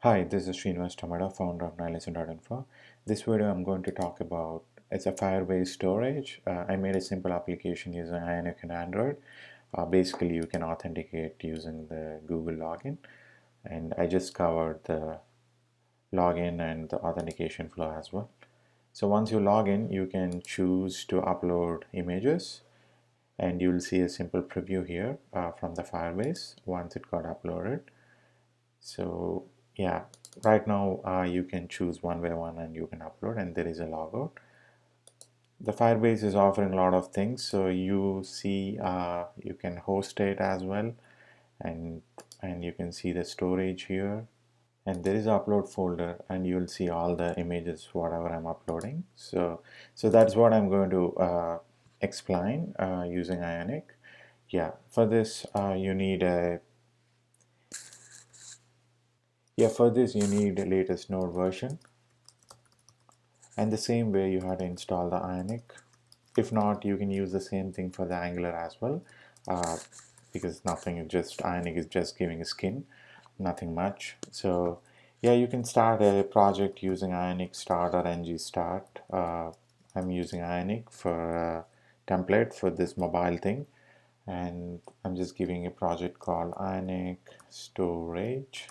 Hi, this is Srinivas Tamada, founder of Nihilation.info. This video I'm going to talk about it's a Firebase storage. I made a simple application using Ionic and Android. Basically, you can authenticate using the Google login, and I just covered the login and the authentication flow as well. So once you log in, you can choose to upload images, and you'll see a simple preview here from the Firebase once it got uploaded. So yeah, right now you can choose one by one and you can upload, and there is a logout. The Firebase is offering a lot of things, so you see you can host it as well, and you can see the storage here, and there is an upload folder, and you'll see all the images whatever I'm uploading. So that's what I'm going to explain using Ionic. Yeah, for this you need a for this you need the latest node version. And the same way you have to install the Ionic. If not, you can use the same thing for the Angular as well, uh, because nothing is just Ionic is just giving a skin, nothing much. So yeah, you can start a project using Ionic start or ng start. I'm using Ionic for a template for this mobile thing, and I'm just giving a project called Ionic Storage,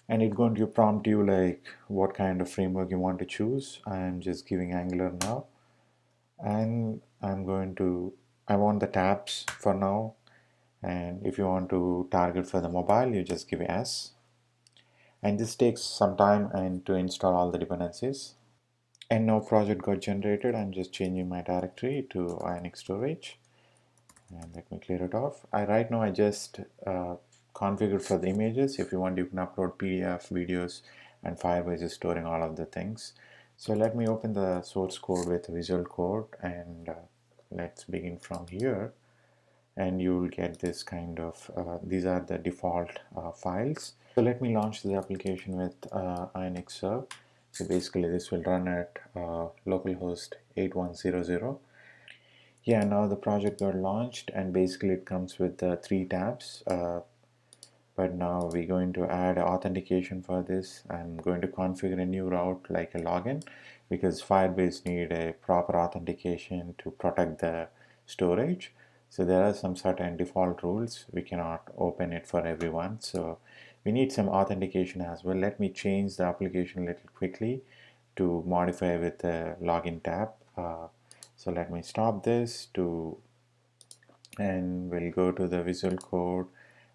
and it's going to prompt you like what kind of framework you want to choose. I'm just giving Angular now, and I want the tabs for now, and if you want to target for the mobile, you just give S, and this takes some time and to install all the dependencies. And now project got generated. I'm just changing my directory to Ionic storage, and let me clear it off. Right now I just configured for the images. If you want, you can upload PDF videos, and Firebase is storing all of the things. So let me open the source code with Visual Code, and let's begin from here, and you will get this kind of these are the default files. So let me launch the application with Ionic serve. So basically this will run at localhost 8100. Yeah, now the project got launched, and basically it comes with three tabs. But now we're going to add authentication for this. I'm going to configure a new route like a login, because Firebase need a proper authentication to protect the storage. So there are some certain default rules. We cannot open it for everyone. So we need some authentication as well. Let me change the application a little quickly to modify with the login tab. So let me stop this and we'll go to the Visual Code,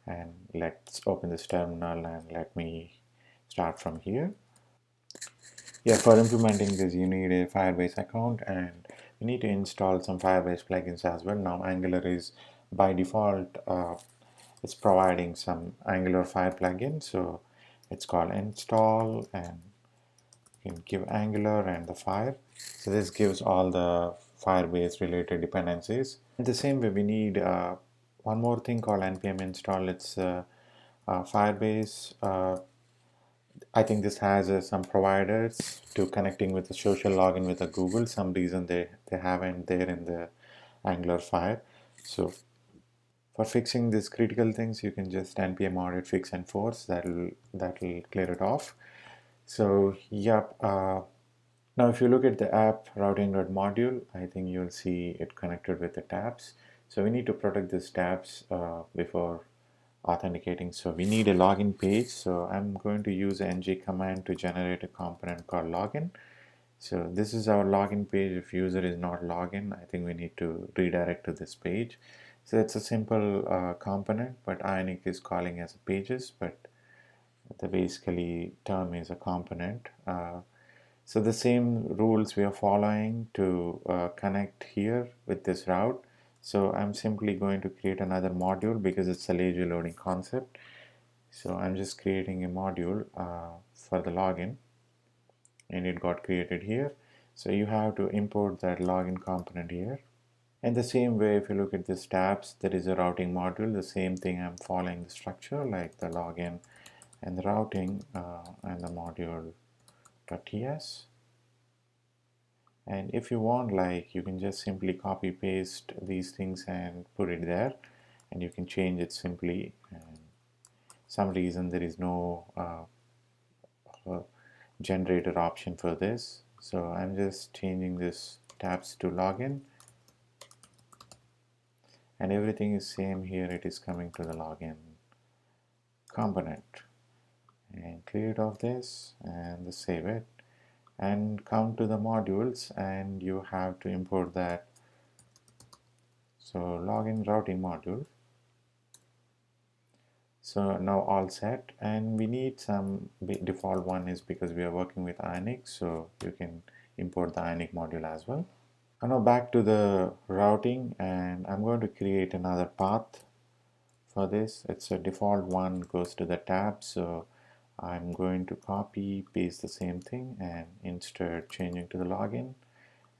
and let's open this terminal, and let me start from here. Yeah, for implementing this you need a Firebase account, and you need to install some Firebase plugins as well. Now Angular is by default it's providing some Angular Fire plugin, so it's called install, and you can give Angular and the Fire. So this gives all the Firebase related dependencies. In the same way, we need one more thing called npm install. It's Firebase. I think this has some providers to connecting with the social login with the Google. Some reason they haven't there in the Angular Fire. So for fixing these critical things, you can just npm audit fix and force. That'll clear it off. So yep. Now if you look at the app routing.module, I think you'll see it connected with the tabs. So we need to protect these tabs before authenticating. So we need a login page. So I'm going to use ng command to generate a component called login. So this is our login page. If user is not login, I think we need to redirect to this page. So it's a simple component, but Ionic is calling as pages, but the basically term is a component. So the same rules we are following to connect here with this route. So I'm simply going to create another module because it's a lazy loading concept. So I'm just creating a module for the login, and it got created here. So you have to import that login component here. And the same way, if you look at these tabs, there is a routing module. The same thing, I'm following the structure like the login and the routing and the module.ts. And if you want, like, you can just simply copy paste these things and put it there, and you can change it simply. And some reason there is no generator option for this. So I'm just changing this tabs to login, and everything is same here. It is coming to the login component, and clear it off this and save it, and come to the modules, and you have to import that. So login routing module. So now all set, and we need some default one is because we are working with Ionic, so you can import the Ionic module as well. And now back to the routing, and I'm going to create another path for this. It's a default one, goes to the tab, so I'm going to copy paste the same thing and instead changing to the login,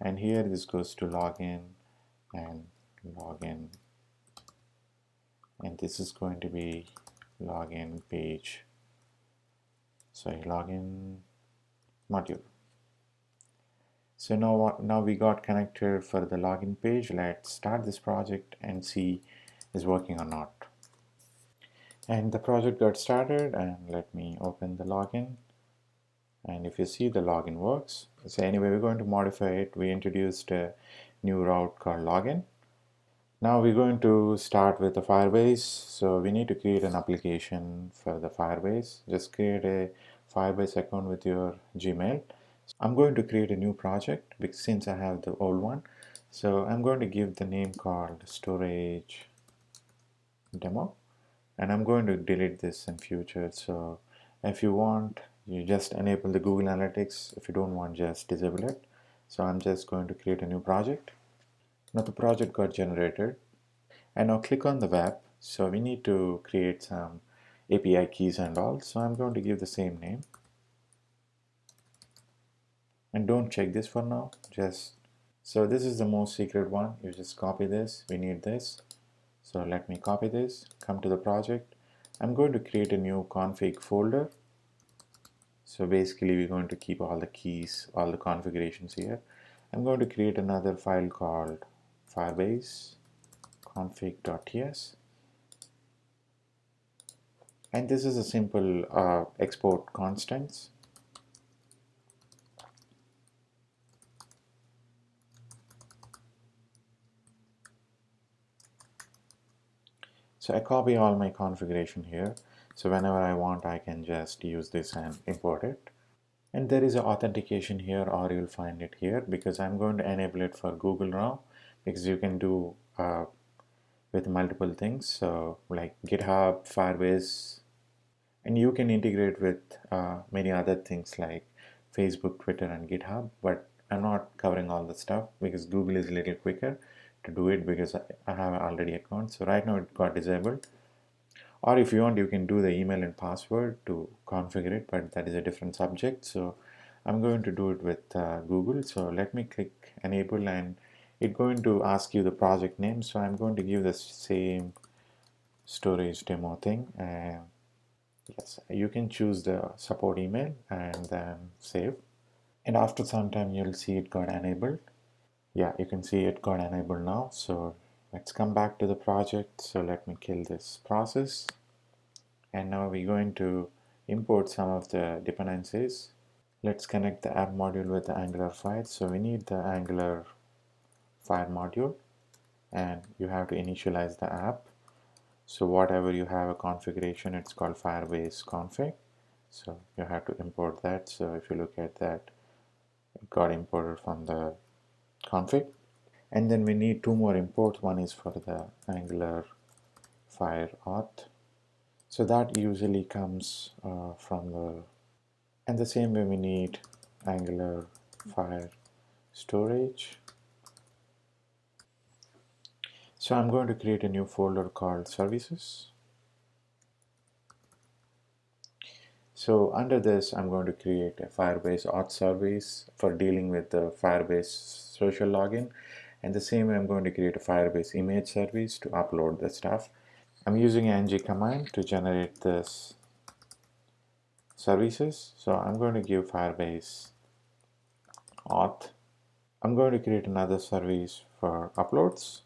and here this goes to login and login, and this is going to be login page, sorry, login module. So now we got connected for the login page. Let's start this project and see is working or not. And the project got started, and let me open the login, and if you see, the login works. So anyway, we're going to modify it. We introduced a new route called login. Now we're going to start with the Firebase. So we need to create an application for the Firebase. Just create a Firebase account with your Gmail. I'm going to create a new project because since I have the old one. So I'm going to give the name called storage demo, and I'm going to delete this in future. So if you want, you just enable the Google Analytics. If you don't want, just disable it. So I'm just going to create a new project. Now the project got generated, and now click on the web. So we need to create some API keys and all. So I'm going to give the same name, and don't check this for now. So this is the most secret one. You just copy this. We need this. So let me copy this, come to the project. I'm going to create a new config folder. So basically we're going to keep all the keys, all the configurations here. I'm going to create another file called Firebase config.ts. And this is a simple export constants. So I copy all my configuration here. So whenever I want, I can just use this and import it. And there is an authentication here, or you'll find it here, because I'm going to enable it for Google now, because you can do with multiple things, so like GitHub, Firebase, and you can integrate with many other things like Facebook, Twitter, and GitHub. But I'm not covering all the stuff because Google is a little quicker to do it because I have already account. So right now it got disabled. Or if you want, you can do the email and password to configure it, but that is a different subject. So I'm going to do it with Google. So let me click enable, and it's going to ask you the project name. So I'm going to give the same storage demo thing. And yes, you can choose the support email and then save. And after some time, you'll see it got enabled. Yeah, you can see it got enabled now. So let's come back to the project. So let me kill this process. And now we're going to import some of the dependencies. Let's connect the app module with the Angular file. So we need the Angular file module, and you have to initialize the app. So whatever you have a configuration, it's called Firebase Config. So you have to import that. So if you look at that, it got imported from the config. And then we need two more imports. One is for the Angular Fire Auth. So that usually comes from the, and the same way we need Angular Fire Storage. So I'm going to create a new folder called services. So under this, I'm going to create a Firebase Auth service for dealing with the Firebase social login. And the same way, I'm going to create a Firebase image service to upload the stuff. I'm using an ng command to generate this services. So I'm going to give Firebase Auth. I'm going to create another service for uploads.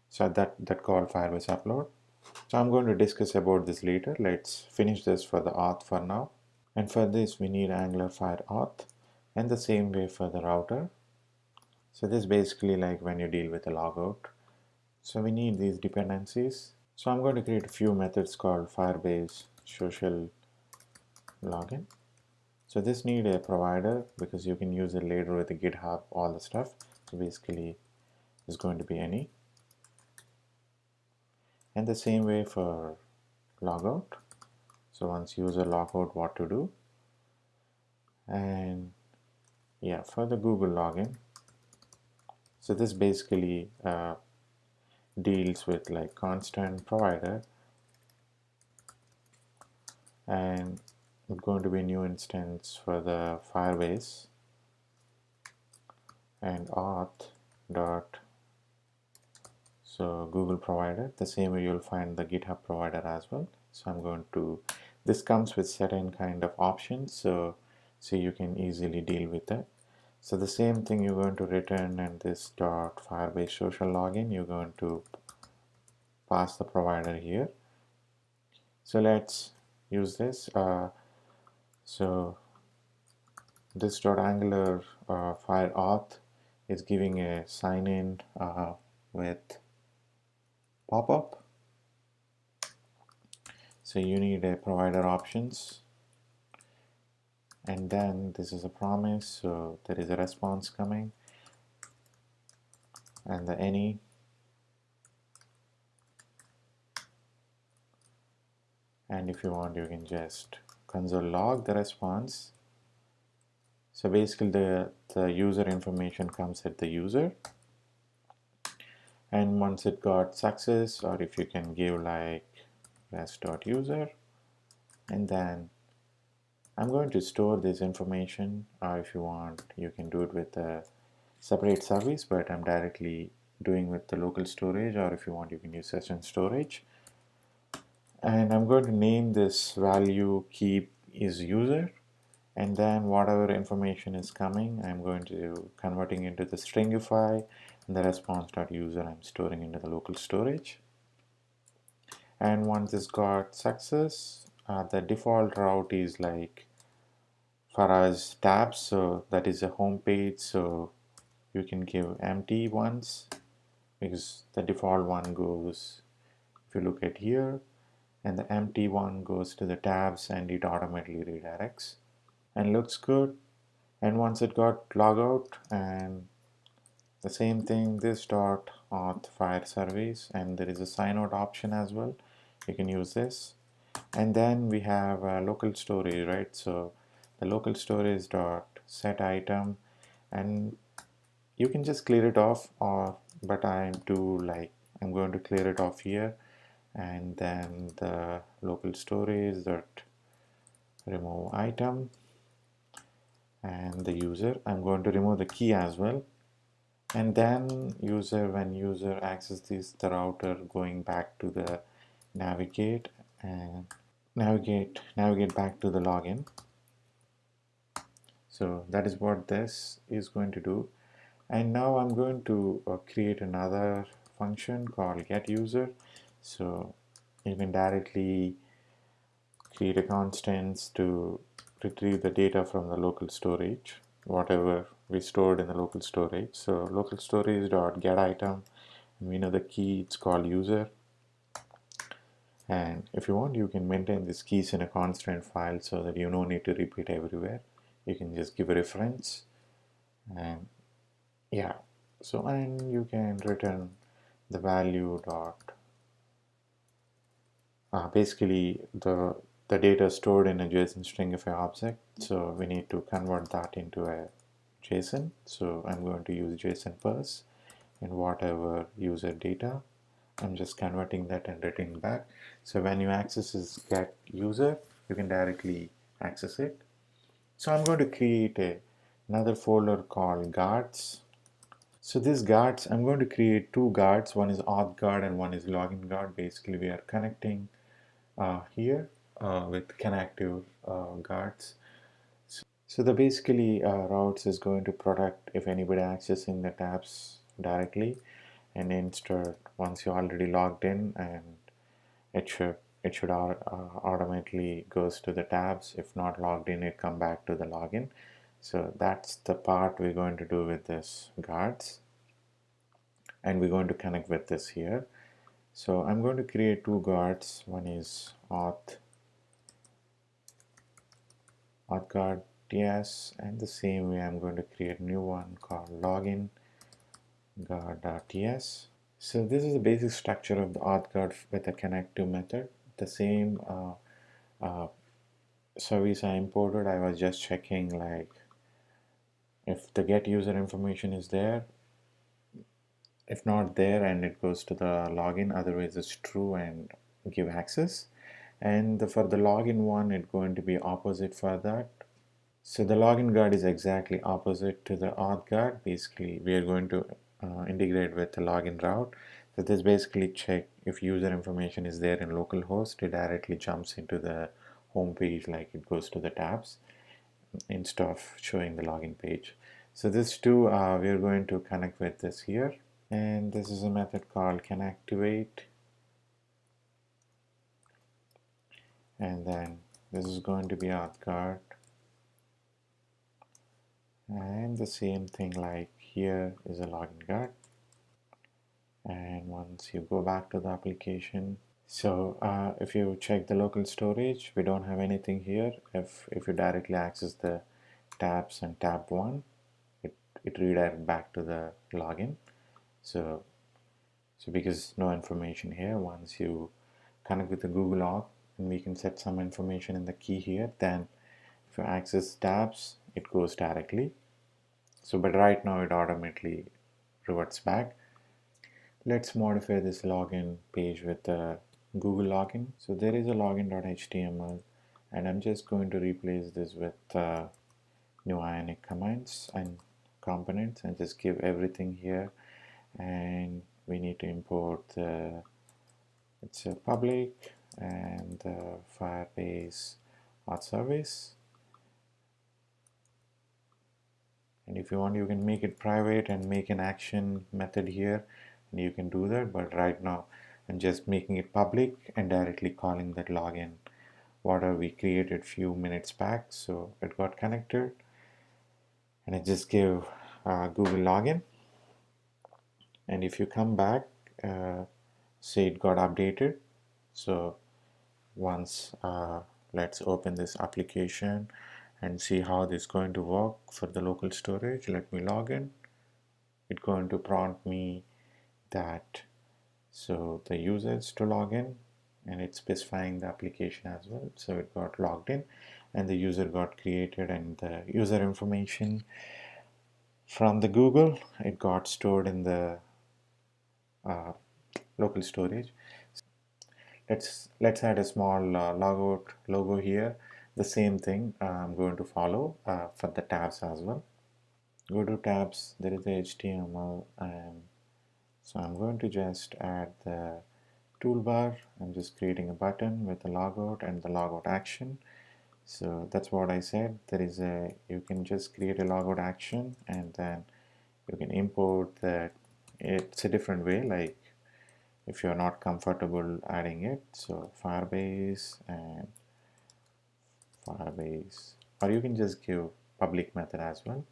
So that called Firebase upload. So I'm going to discuss about this later. Let's finish this for the auth for now. And for this we need Angular Fire Auth, and the same way for the router. So this is basically like when you deal with a logout. So we need these dependencies. So I'm going to create a few methods called Firebase Social Login. So this need a provider because you can use it later with the GitHub, all the stuff. So basically it's going to be any. And the same way for logout. So once user logout, what to do. And yeah, for the Google login. So this basically deals with like constant provider, and it's going to be a new instance for the Firebase and auth dot so Google provider. The same way you'll find the GitHub provider as well. So I'm going to, this comes with certain kind of options, so you can easily deal with that. So the same thing you're going to return, and this dot Firebase social login, you're going to pass the provider here. So let's use this. So this dot Angular Fire Auth is giving a sign in with pop-up. So you need a provider options, and then this is a promise, so there is a response coming, and the any, and if you want you can just console log the response. So basically the user information comes at the user, and once it got success, or if you can give like rest.user, and then I'm going to store this information. If you want you can do it with a separate service, but I'm directly doing with the local storage, or if you want you can use session storage. And I'm going to name this value keep is user, and then whatever information is coming I'm going to converting into the stringify, and the response.user I'm storing into the local storage. And once this got success, the default route is like for us tabs, so that is a home page, so you can give empty ones because the default one goes, if you look at here, and the empty one goes to the tabs and it automatically redirects and looks good. And once it got logout, and the same thing, this dot auth fire service, and there is a sign out option as well, you can use this. And then we have local storage, right? So the local storage dot set item, and you can just clear it off, or but I'm going to clear it off here, and then the local storage dot remove item, and the user I'm going to remove the key as well. And then user, when user accesses the router, going back to the navigate and navigate back to the login. So that is what this is going to do. And now I'm going to create another function called get user. So you can directly create a constants to retrieve the data from the local storage, whatever we stored in the local storage. So local storage dot get item, and we know the key, it's called user. And if you want you can maintain these keys in a constant file so that you don't need to repeat everywhere. You can just give a reference, and yeah, so and you can return the value dot basically the data stored in a JSON stringify object, so we need to convert that into a JSON. So I'm going to use JSON parse, and whatever user data I'm just converting that and returning back. So when you access this get user, you can directly access it. So I'm going to create another folder called guards. So these guards, I'm going to create two guards. One is auth guard and one is login guard. Basically we are connecting here with connective guards. So the basically routes is going to protect if anybody accessing the tabs directly, and instead once you're already logged in, and it it should automatically goes to the tabs. If not logged in, it come back to the login. So that's the part we're going to do with this guards, and we're going to connect with this here. So I'm going to create two guards. One is auth guard ts, and the same way I'm going to create a new one called login guard.ts. So this is the basic structure of the auth guard with a connective method. The same service I imported, I was just checking like if the get user information is there. If not there, and it goes to the login, otherwise it's true and give access. And for the login one, it's going to be opposite for that. So the login guard is exactly opposite to the auth guard. Basically, we are going to integrate with the login route. So this basically check if user information is there in localhost, it directly jumps into the home page, like it goes to the tabs instead of showing the login page. So this two, we are going to connect with this here. And this is a method called canActivate. And then this is going to be auth guard. And the same thing like here is a login guard. And once you go back to the application, so if you check the local storage, we don't have anything here. If you directly access the tabs and tab 1, it redirects back to the login. So because no information here, once you connect with the Google Auth, and we can set some information in the key here, then if you access tabs, it goes directly. So but right now it automatically reverts back. Let's modify this login page with the Google login. So there is a login.html, and I'm just going to replace this with new Ionic commands and components, and just give everything here. And we need to import it's a public and the Firebase auth service. And if you want, you can make it private and make an action method here, and you can do that. But right now I'm just making it public and directly calling that login whatever we created few minutes back. So it got connected, and I just give Google login. And if you come back, say it got updated. So once let's open this application and see how this is going to work for the local storage. Let me log in. It's going to prompt me that so the users to log in, and it's specifying the application as well. So it got logged in and the user got created, and the user information from the Google, it got stored in the local storage. Let's add a small logout logo here. The same thing I'm going to follow for the tabs as well. Go to tabs, there is the HTML, and so I'm going to just add the toolbar. I'm just creating a button with the logout and the logout action. So that's what I said. There is you can just create a logout action, and then you can import that. It's a different way, like if you're not comfortable adding it, so Firebase and Firebase, or you can just give public method as well.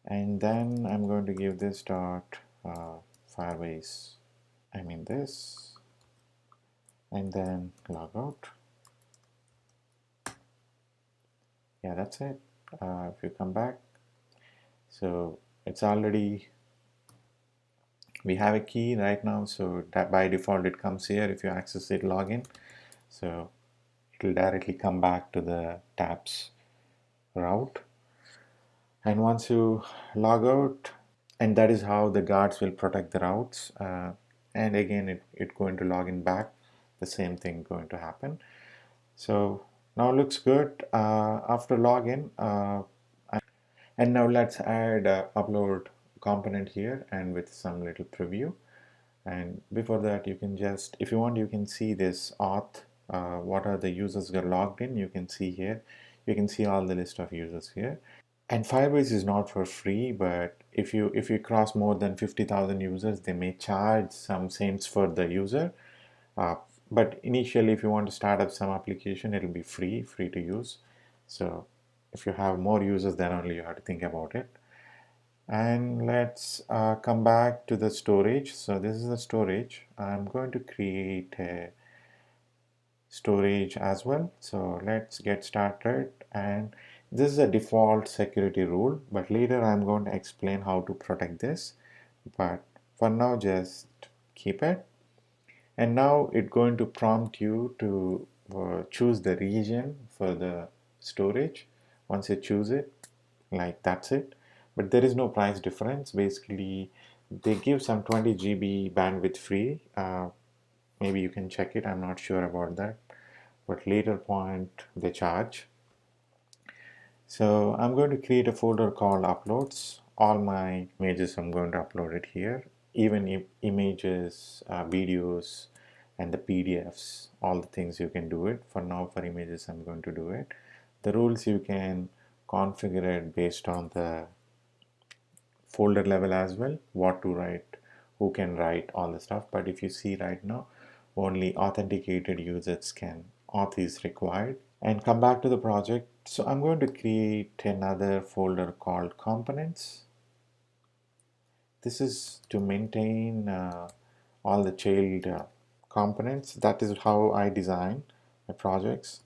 And then I'm going to give this dot Firebase, this, and then logout. Yeah, that's it. If you come back, so it's already, we have a key right now, so that by default it comes here. If you access it login, so it will directly come back to the tabs route. And once you log out, and that is how the guards will protect the routes, and again it going to log in back, the same thing going to happen. So now looks good after login. And now let's add upload component here, and with some little preview. And before that, you can just, if you want, you can see this auth, what are the users got logged in. You can see here, you can see all the list of users here. And Firebase is not for free, but if you cross more than 50,000 users, they may charge some cents for the user. but initially if you want to start up some application, it'll be free to use. So if you have more users, then only you have to think about it. And let's come back to the storage. So this is the storage. I'm going to create a storage as well. So let's get started. And this is a default security rule, but later I'm going to explain how to protect this. But for now, just keep it. And now it's going to prompt you to choose the region for the storage. Once you choose it, like that's it. But there is no price difference. Basically, they give some 20 GB bandwidth free. Maybe you can check it. I'm not sure about that. But later point, they charge. So I'm going to create a folder called uploads. All my images, I'm going to upload it here. Even images, videos, and the PDFs, all the things you can do it. For now, for images, I'm going to do it. The rules you can configure it based on the folder level as well, what to write, who can write, all the stuff. But if you see right now, only authenticated users can, auth is required. And come back to the project. So I'm going to create another folder called components. This is to maintain all the child components. That is how I design my projects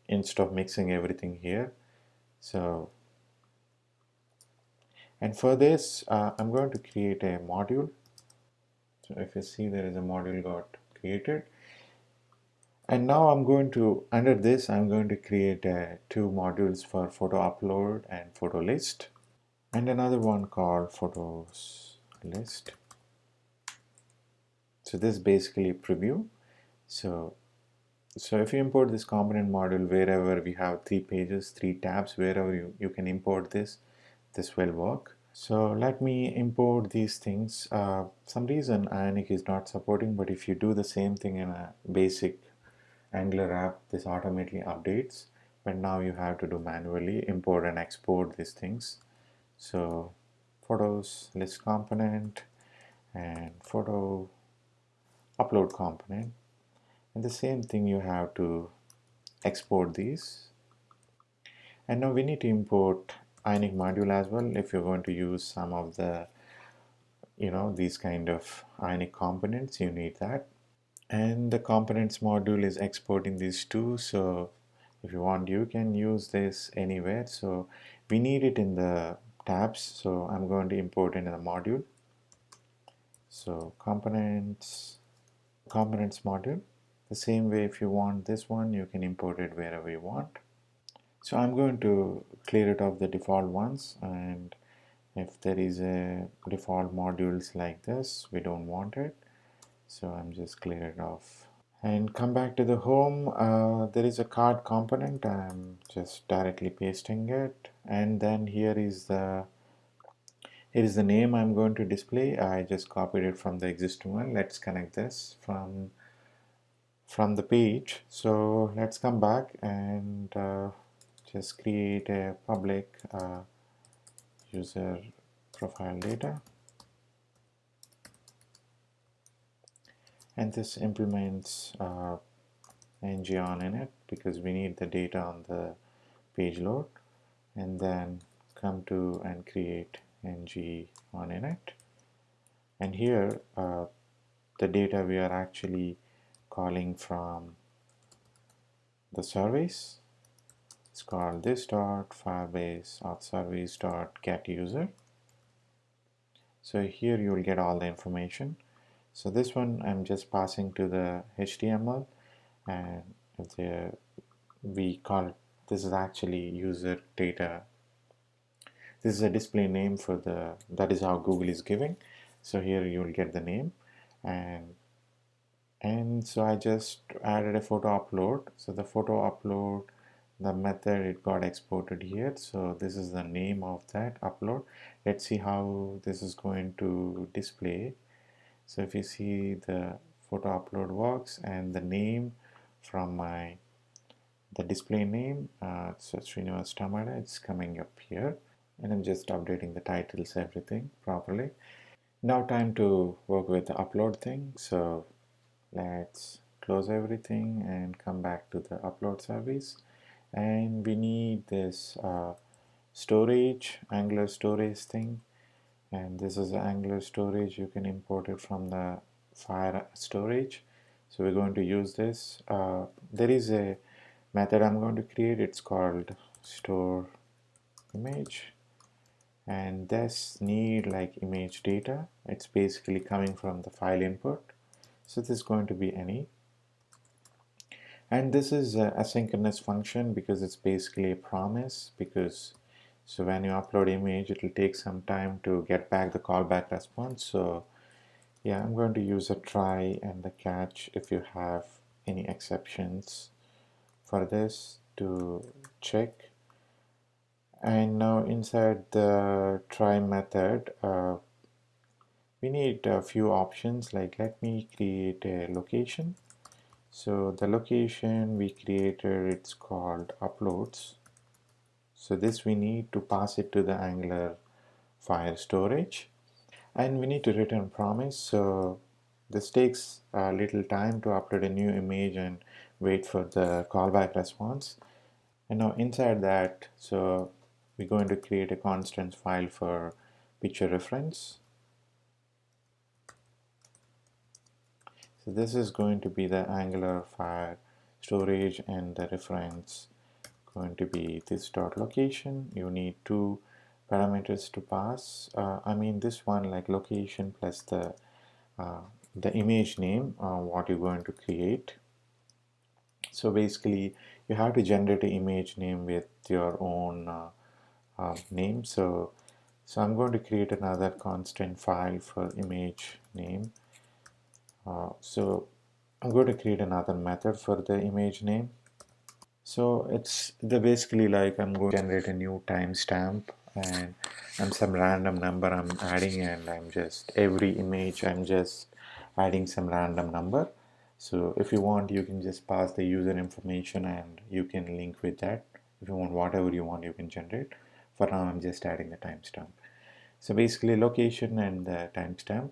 instead of mixing everything here. So, and for this, I'm going to create a module. So if you see, there is a module got created. And now I'm going to, under this, I'm going to create two modules for photo upload and photo list, and another one called photos list. So this is basically preview. So if you import this component module, wherever we have 3 pages, 3 tabs, wherever you can import this will work. So let me import these things. Some reason Ionic is not supporting, but if you do the same thing in a basic Angular app, this automatically updates. But now you have to do manually import and export these things. So photos list component and photo upload component, and the same thing you have to export these. And now we need to import Ionic module as well if you're going to use some of the these kind of Ionic components. You need that. And the components module is exporting these two, so if you want you can use this anywhere. So we need it in the tabs, so I'm going to import it in the module. So components module, the same way if you want this one, you can import it wherever you want. So I'm going to clear it off the default ones, and if there is a default modules like this, we don't want it, so I'm just clear it off. And come back to the home. There is a card component. I'm just directly pasting it, and then here is the name I'm going to display. I just copied it from the existing one. Let's connect this from the page. So let's come back and just create a public user profile data, and this implements ng on in it because we need the data on the page load, and then come to and create ng on init. And here the data we are actually calling from the service. It's called this dot firebase auth service dot get user. So here you will get all the information. So this one I'm just passing to the HTML, and we call it, this is actually user data. This is a display name for that is how Google is giving. So here you will get the name, and so I just added a photo upload. So the photo upload, the method, it got exported here. So this is the name of that upload. Let's see how this is going to display. So if you see, the photo upload works, and the name from the display name, so Srinivas Tamada, it's coming up here, and I'm just updating the titles, everything properly. Now time to work with the upload thing. So let's close everything and come back to the upload service. And we need this storage, Angular storage thing. And this is the Angular storage. You can import it from the Fire storage. So we're going to use this. There is a method I'm going to create. It's called store image, and this need like image data. It's basically coming from the file input. So this is going to be any. And this is a asynchronous function because it's basically a promise, because so when you upload image, it will take some time to get back the callback response. So yeah, I'm going to use a try and the catch if you have any exceptions for this to check. And now inside the try method, we need a few options. Like, let me create a location. So the location we created, it's called uploads. So this we need to pass it to the Angular Fire storage, and we need to return promise. So this takes a little time to upload a new image and wait for the callback response. And now inside that, so we're going to create a constant file for picture reference. So this is going to be the Angular Fire storage, and the reference going to be this dot location. You need two parameters to pass. I mean this one, like location plus the image name, what you're going to create. So basically you have to generate an image name with your own name. So I'm going to create another constant file for image name. So I'm going to create another method for the image name. So it's basically like I'm going to generate a new timestamp and some random number I'm adding, and I'm just every image I'm just adding some random number. So if you want, you can just pass the user information and you can link with that. If you want whatever you want, you can generate. For now, I'm just adding the timestamp. So basically location and the timestamp.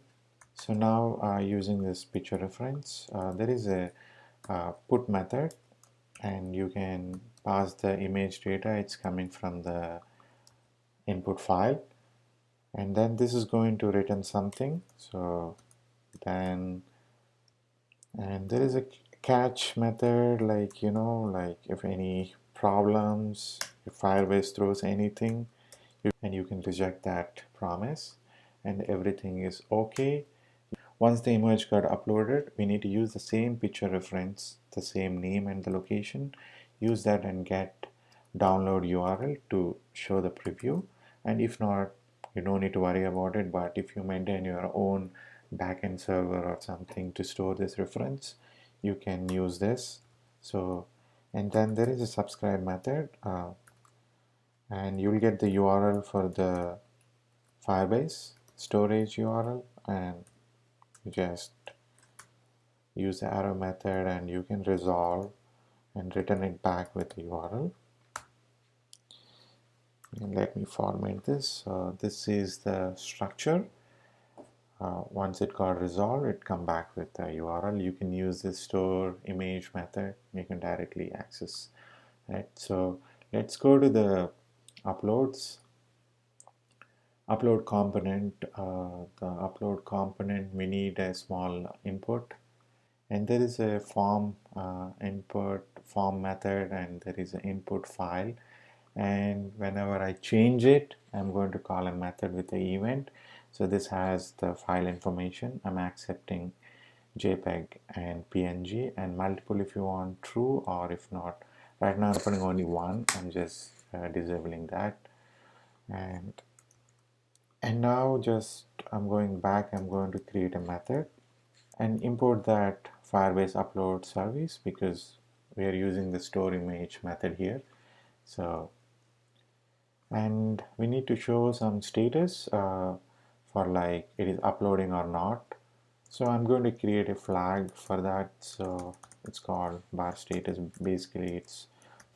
So now using this picture reference, there is a put method, and you can pass the image data. It's coming from the input file, and then this is going to return something. So then, and there is a catch method, like like if any problems, if Firebase throws anything, and you can reject that promise, and everything is okay. Once the image got uploaded, we need to use the same picture reference, the same name and the location, use that and get download URL to show the preview. And if not, you don't need to worry about it, but if you maintain your own backend server or something to store this reference, you can use this. So, and then there is a subscribe method, and you'll get the URL for the Firebase storage URL, and just use the arrow method and you can resolve and return it back with the URL. And let me format this. This is the structure. Once it got resolved, it come back with the URL. You can use this store image method. You can directly access it. So let's go to the uploads. Upload component. The upload component, we need a small input, and there is a form input form method, and there is an input file, and whenever I change it, I'm going to call a method with the event. So this has the file information. I'm accepting JPEG and PNG, and multiple if you want true, or if not. Right now I'm putting only one. I'm just disabling that, and now just I'm going back. I'm going to create a method and import that Firebase upload service, because we are using the store image method here. So, and we need to show some status for like it is uploading or not. So I'm going to create a flag for that. So it's called bar status. Basically it's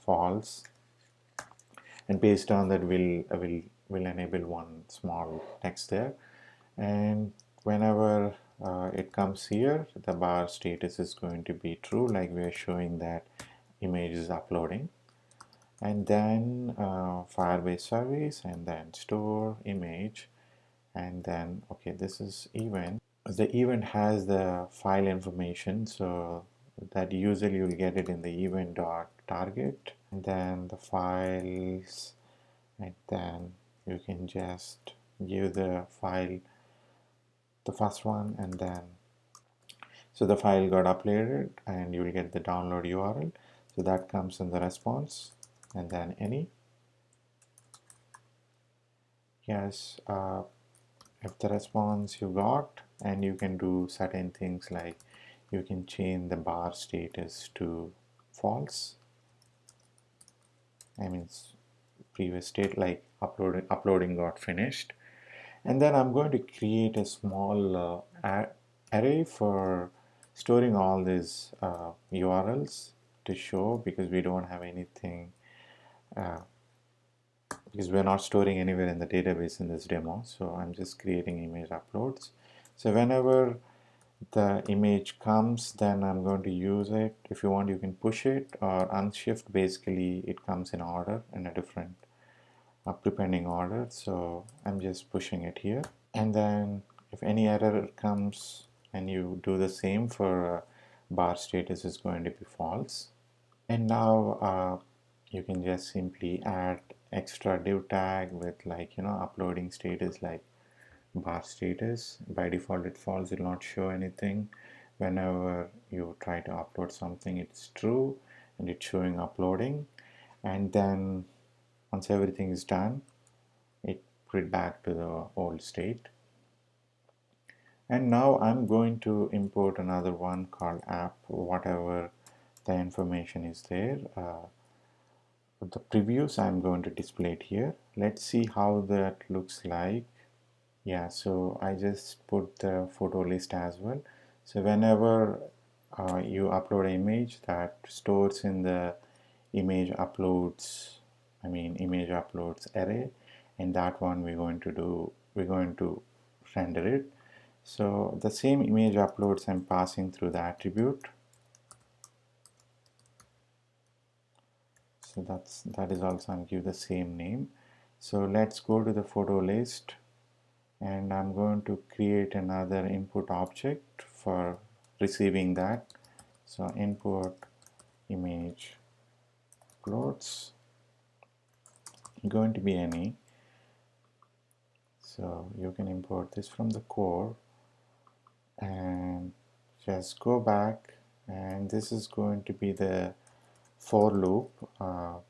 false, and based on that we'll enable one small text there. And whenever it comes here, the bar status is going to be true, like we are showing that image is uploading. And then Firebase service, and then store image, and then okay, this is event. The event has the file information, so that usually you'll get it in the event.target, and then the files, and then you can just give the file, the first one, and then so the file got uploaded and you will get the download URL. So that comes in the response, and then any. Yes, if the response you got, and you can do certain things like you can change the bar status to false. I mean previous state, like uploading got finished. And then I'm going to create a small array for storing all these URLs to show, because we don't have anything, because we're not storing anywhere in the database in this demo. So I'm just creating image uploads. So whenever the image comes, then I'm going to use it. If you want, you can push it or unshift. Basically it comes in order, in a different prepending order. So I'm just pushing it here. And then if any error comes and you do the same for bar status is going to be false. And now you can just simply add extra div tag with, like, uploading status, like bar status. By default it false, it will not show anything. Whenever you try to upload something, it's true and it's showing uploading. And then once everything is done, it put it back to the old state. And now I'm going to import another one called app, whatever the information is there. The previews I'm going to display it here. Let's see how that looks like. Yeah, so I just put the photo list as well. So whenever you upload an image, that stores in the image uploads array, and that one we're going to render it. So the same image uploads I'm passing through the attribute. So that is also, I'm give the same name. So let's go to the photo list, and I'm going to create another input object for receiving that. So input image uploads, going to be any. So you can import this from the core and just go back, and this is going to be the for loop. So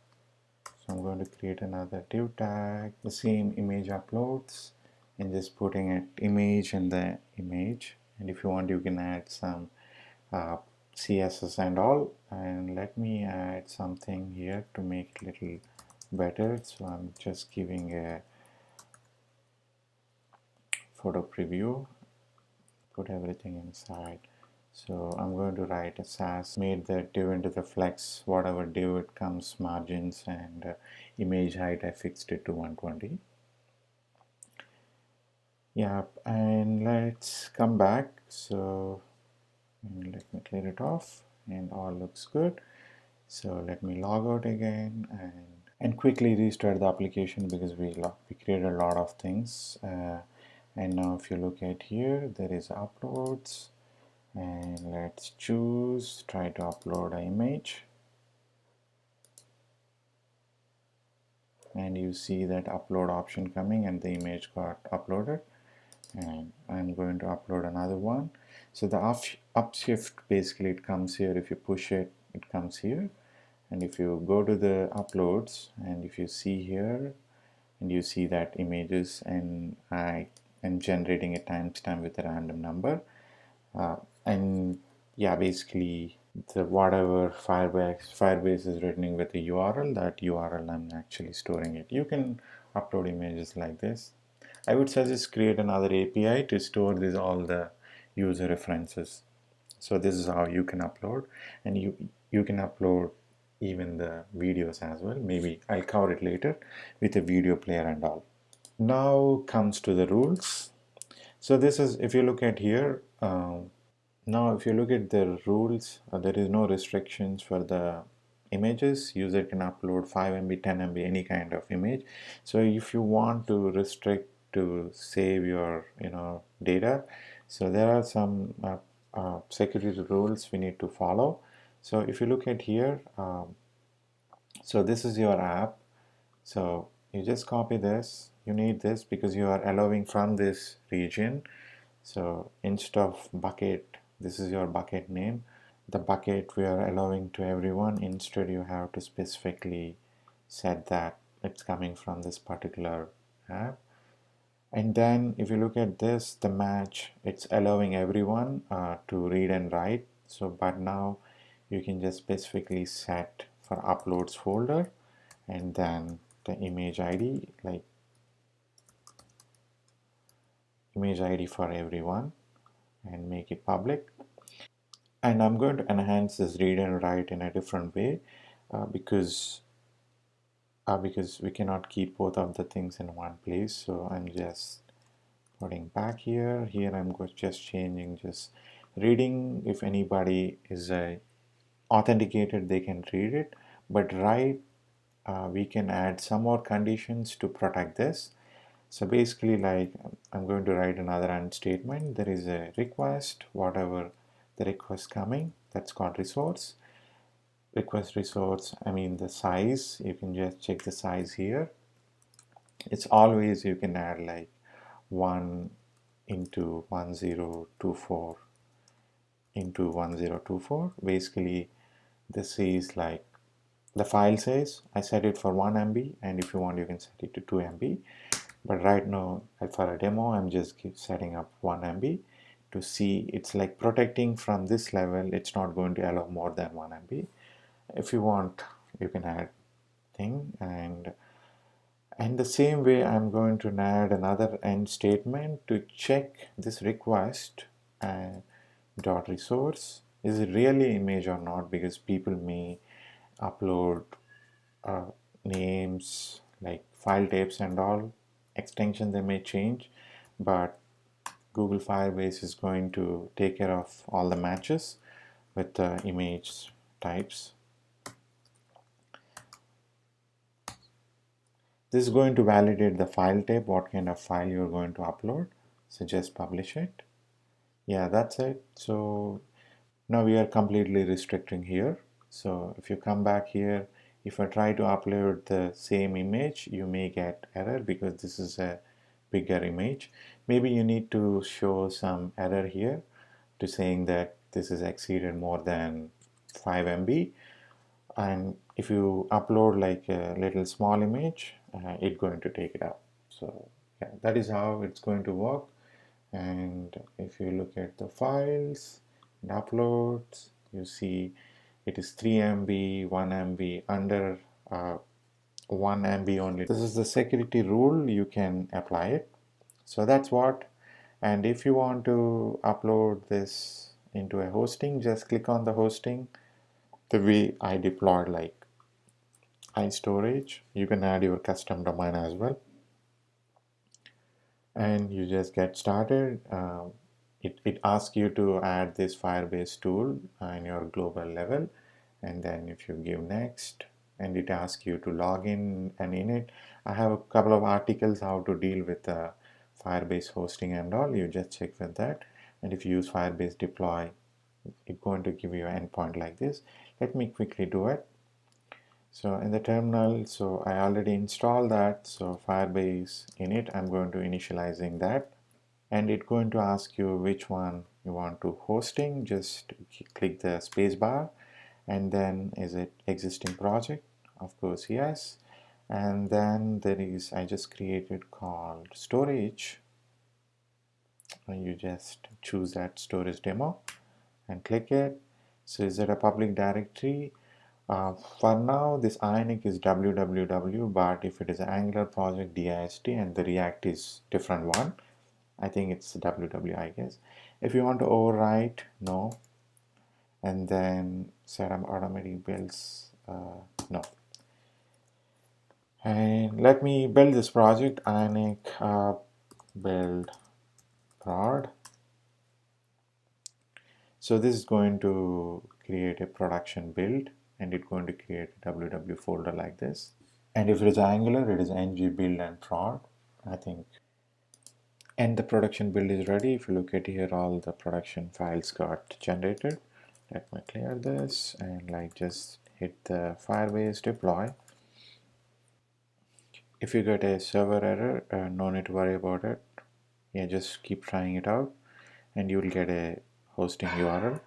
I'm going to create another div tag, the same image uploads, and just putting it image in the image. And if you want, you can add some CSS and all. And let me add something here to make it a little better. So I'm just giving a photo preview, put everything inside. So I'm going to write a SAS, made the div into the flex, whatever div it comes, margins, and image height I fixed it to 120. Yeah, and let's come back. So let me clear it off, and all looks good. So let me log out again and quickly restart the application, because we created a lot of things. And now if you look at here, there is uploads, and let's choose, try to upload an image, and you see that upload option coming and the image got uploaded. And I'm going to upload another one. So the upshift, basically it comes here. If you push it, it comes here. And if you go to the uploads, and if you see here, and you see that images, and I am generating a timestamp with a random number. And yeah, basically the whatever Firebase is returning with a URL, that URL I'm actually storing it. You can upload images like this. I would suggest create another API to store all the user references. So this is how you can upload, and you can upload even the videos as well. Maybe I'll cover it later with a video player and all. Now comes to the rules. So this is, if you look at here, now if you look at the rules, there is no restrictions for the images. User can upload 5 MB, 10 MB, any kind of image. So if you want to restrict to save your data, so there are some security rules we need to follow. So if you look at here, so this is your app. So you just copy this. You need this because you are allowing from this region. So instead of bucket, this is your bucket name. The bucket we are allowing to everyone. Instead, you have to specifically set that it's coming from this particular app. And then if you look at this, the match, it's allowing everyone to read and write. So, but now you can just specifically set for uploads folder, and then the image ID, like image ID for everyone, and make it public. And I'm going to enhance this read and write in a different way because we cannot keep both of the things in one place. So I'm just putting back here. Here I'm just changing just reading. If anybody is authenticated, they can read it. But write, we can add some more conditions to protect this. So basically, like, I'm going to write another AND statement. There is a request, whatever the request coming, that's called resource. Request resource, I mean the size, you can just check the size here. It's always, you can add like 1 into 1024 into 1024. Basically, this is like the file says I set it for 1 MB, and if you want, you can set it to 2 MB. But right now, for a demo, I'm just setting up 1 MB to see. It's like protecting from this level. It's not going to allow more than 1 MB. If you want, you can add thing, and the same way I'm going to add another end statement to check this request dot resource, is it really image or not, because people may upload uh, names like file types and all extension they may change, but Google Firebase is going to take care of all the matches with the image types. This is going to validate the file type, what kind of file you're going to upload. So just publish it. Yeah, that's it. So now we are completely restricting here. So if you come back here, if I try to upload the same image, you may get error because this is a bigger image. Maybe you need to show some error here to saying that this is exceeded more than 5 MB. And if you upload like a little small image, it's going to take it out. So yeah, that is how it's going to work. And if you look at the files and uploads, you see it is 3 MB, 1 MB, under 1 MB only. This is the security rule, you can apply it. So that's what. And if you want to upload this into a hosting, just click on the hosting. The way I deployed like iStorage, you can add your custom domain as well. And you just get started. It asks you to add this Firebase tool in your global level, and then if you give next, and it asks you to log in and in it. I have a couple of articles how to deal with Firebase hosting and all. You just check with that, and if you use Firebase deploy, it's going to give you an endpoint like this. Let me quickly do it. So in the terminal, so I already installed that. So Firebase init, I'm going to initializing that, and it's going to ask you which one you want to hosting. Just click the space bar, and then is it existing project? Of course, yes. And then there is, I just created called storage, and you just choose that storage demo and click it. So is it a public directory? For now, this Ionic is www, but if it is an Angular project, dist, and the React is different one. I think it's www, I guess. If you want to overwrite, no. And then set up automatic builds, no. And let me build this project, Ionic build prod. So this is going to create a production build, and it's going to create a www folder like this. And if it is Angular, it is ng build and prod, I think. And the production build is ready. If you look at here, all the production files got generated. Let me clear this and like just hit the Firebase deploy. If you get a server error, no need to worry about it. Yeah, just keep trying it out and you will get a hosting URL.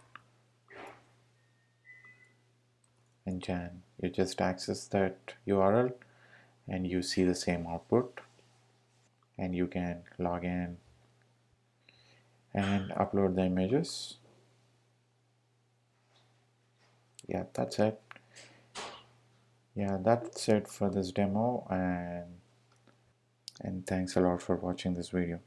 And then you just access that URL and you see the same output, and you can log in and upload the images. Yeah, that's it. Yeah, that's it for this demo, and thanks a lot for watching this video.